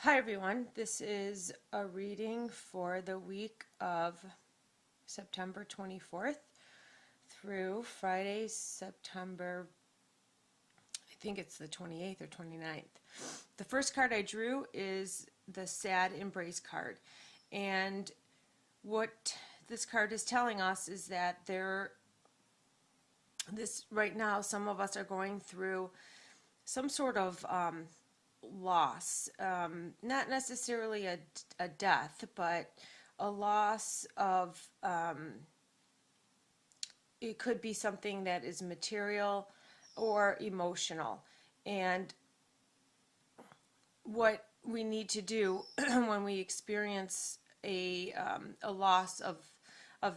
Hi everyone, this is a reading for the week of September 24th through Friday, September, I think it's the 28th or 29th. The first card I drew is the Sad Embrace card. And what this card is telling us is that this right now, some of us are going through some sort of loss, not necessarily a death, but a loss of, it could be something that is material or emotional. And what we need to do when we experience a loss of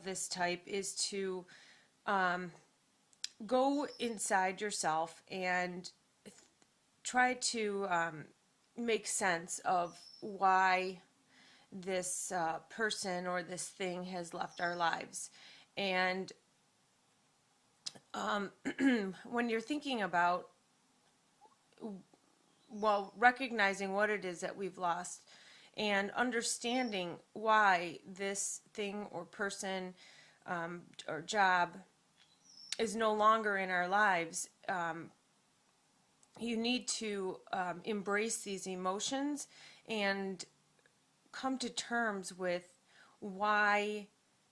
this type is to go inside yourself and try to make sense of why this person or this thing has left our lives. And when you're thinking about, well, recognizing what it is that we've lost and understanding why this thing or person or job is no longer in our lives, you need to embrace these emotions and come to terms with why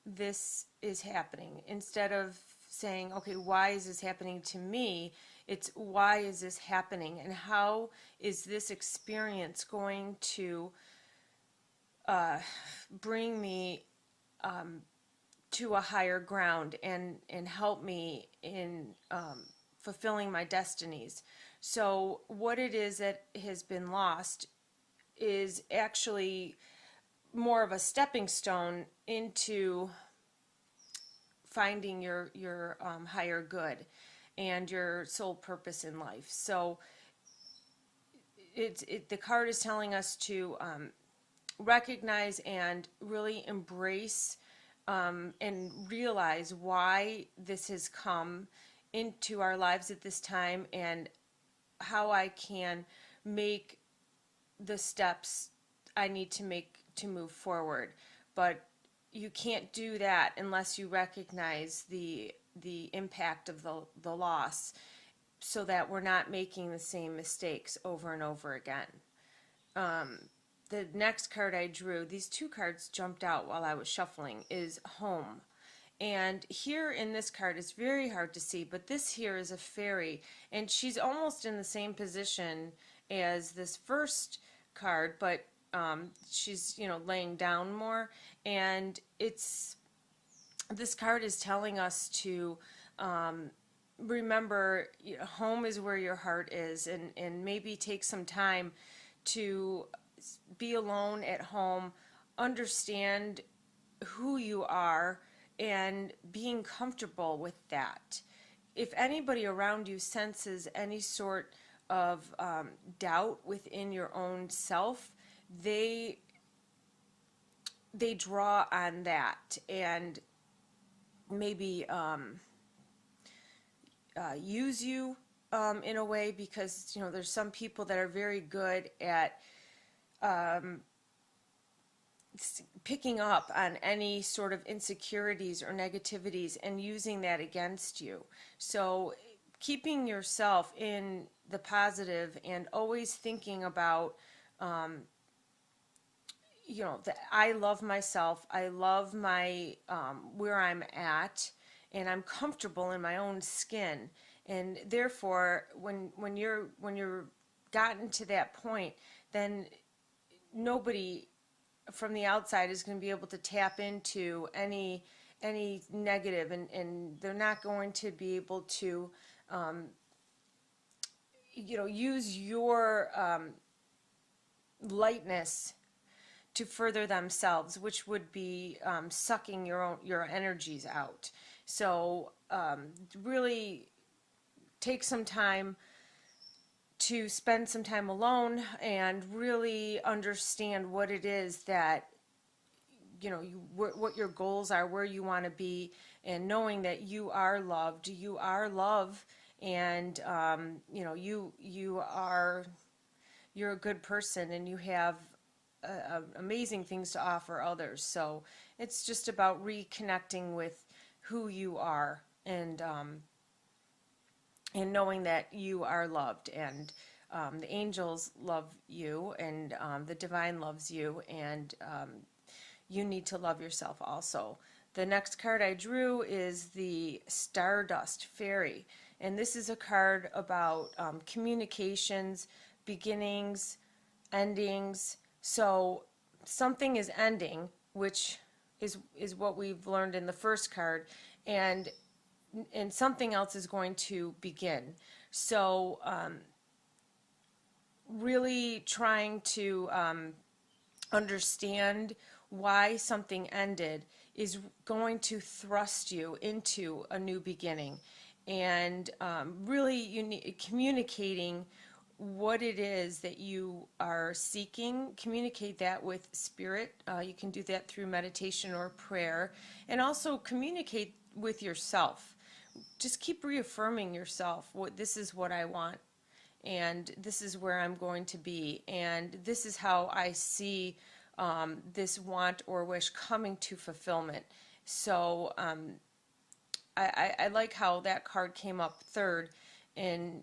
this is happening. Instead of saying, okay, why is this happening to me? It's why is this happening, and how is this experience going to bring me to a higher ground and help me in fulfilling my destinies. So what it is that has been lost is actually more of a stepping stone into finding your higher good and your sole purpose in life. So the card is telling us to recognize and really embrace and realize why this has come into our lives at this time, and how I can make the steps I need to make to move forward. But you can't do that unless you recognize the impact of the loss, so that we're not making the same mistakes over and over again. The next card I drew, these two cards jumped out while I was shuffling, is home. And here in this card, it's very hard to see, but this here is a fairy, and she's almost in the same position as this first card, but she's, laying down more. And this card is telling us to remember, home is where your heart is, and maybe take some time to be alone at home, understand who you are, and being comfortable with that. If anybody around you senses any sort of doubt within your own self, they draw on that and maybe use you in a way, because there's some people that are very good at picking up on any sort of insecurities or negativities and using that against you. So keeping yourself in the positive and always thinking about, that I love myself, I love my where I'm at, and I'm comfortable in my own skin. And therefore, when you're gotten to that point, then nobody from the outside is going to be able to tap into any negative, and they're not going to be able to use your lightness to further themselves, which would be sucking your energies out. So really take some time to spend some time alone and really understand what it is that what your goals are, where you want to be, and knowing that you are loved, and you are you're a good person and you have amazing things to offer others. So it's just about reconnecting with who you are, and knowing that you are loved, and the angels love you, and the divine loves you, and you need to love yourself also. The next card I drew is the Stardust Fairy, and this is a card about communications, beginnings, endings. So something is ending, which is what we've learned in the first card, and something else is going to begin. So really trying to understand why something ended is going to thrust you into a new beginning, and really communicating what it is that you are seeking. Communicate that with spirit. You can do that through meditation or prayer, and also communicate with yourself. Just keep reaffirming yourself, what this is what I want, and this is where I'm going to be, and this is how I see this want or wish coming to fulfillment. So I like how that card came up third in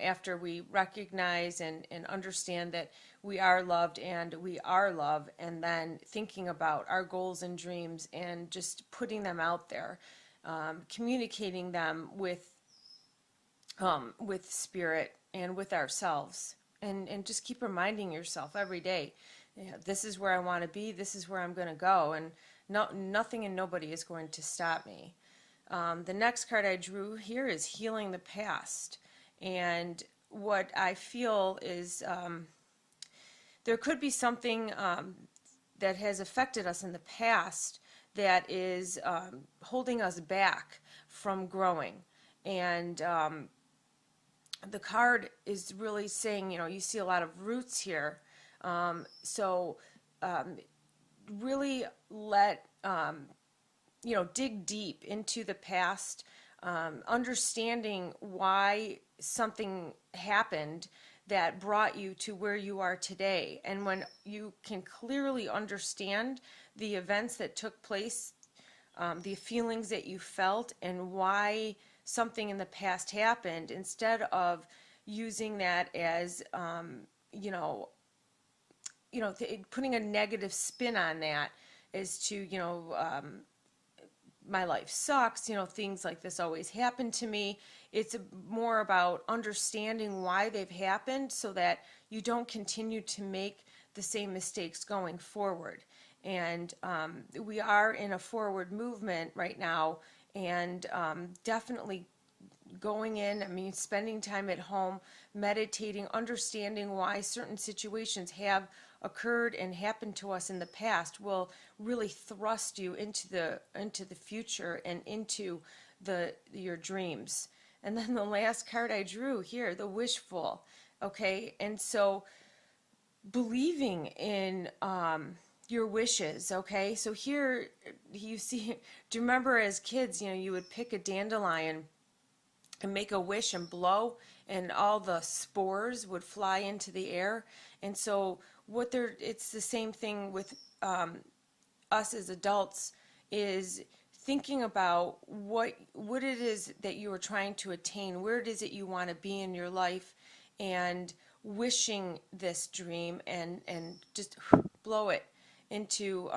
after we recognize and understand that we are loved and we are love, and then thinking about our goals and dreams and just putting them out there, communicating them with spirit and with ourselves, and just keep reminding yourself every day, this is where I want to be, this is where I'm going to go, and nothing and nobody is going to stop me. The next card I drew here is Healing the Past, and what I feel is there could be something that has affected us in the past that is holding us back from growing. And the card is really saying, you see a lot of roots here. So really dig deep into the past, understanding why something happened that brought you to where you are today. And when you can clearly understand the events that took place, the feelings that you felt, and why something in the past happened, instead of using that as, putting a negative spin on that, as to, my life sucks, things like this always happen to me. It's more about understanding why they've happened, so that you don't continue to make the same mistakes going forward. And we are in a forward movement right now, and definitely going in, spending time at home, meditating, understanding why certain situations have occurred and happened to us in the past will really thrust you into the future and into your dreams. And then the last card I drew here, the Wishful. Okay, and so believing in your wishes. Okay, so here you see, do you remember as kids, you would pick a dandelion and make a wish and blow, and all the spores would fly into the air? And so it's the same thing with us as adults, is thinking about what it is that you are trying to attain, where it is that you want to be in your life, and wishing this dream, and just blow it into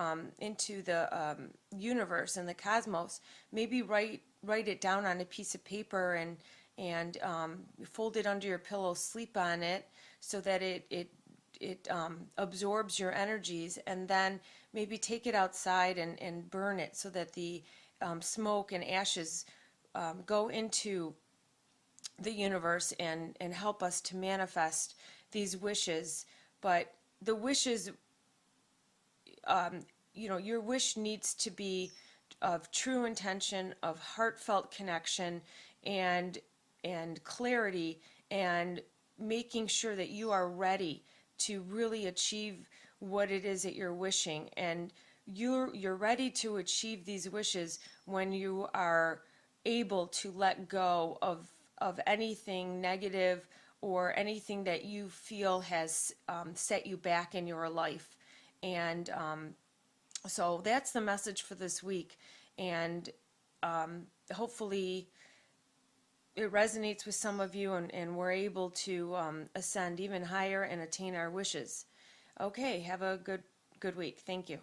the universe and the cosmos. Maybe write it down on a piece of paper, and fold it under your pillow, sleep on it, so that it absorbs your energies, and then maybe take it outside and burn it, so that the smoke and ashes go into the universe and help us to manifest these wishes. But the wishes, your wish needs to be of true intention, of heartfelt connection, and clarity, and making sure that you are ready to really achieve what it is that you're wishing. And you're ready to achieve these wishes when you are able to let go of anything negative or anything that you feel has set you back in your life. And so that's the message for this week. And hopefully it resonates with some of you, and we're able to ascend even higher and attain our wishes. Okay, have a good week. Thank you.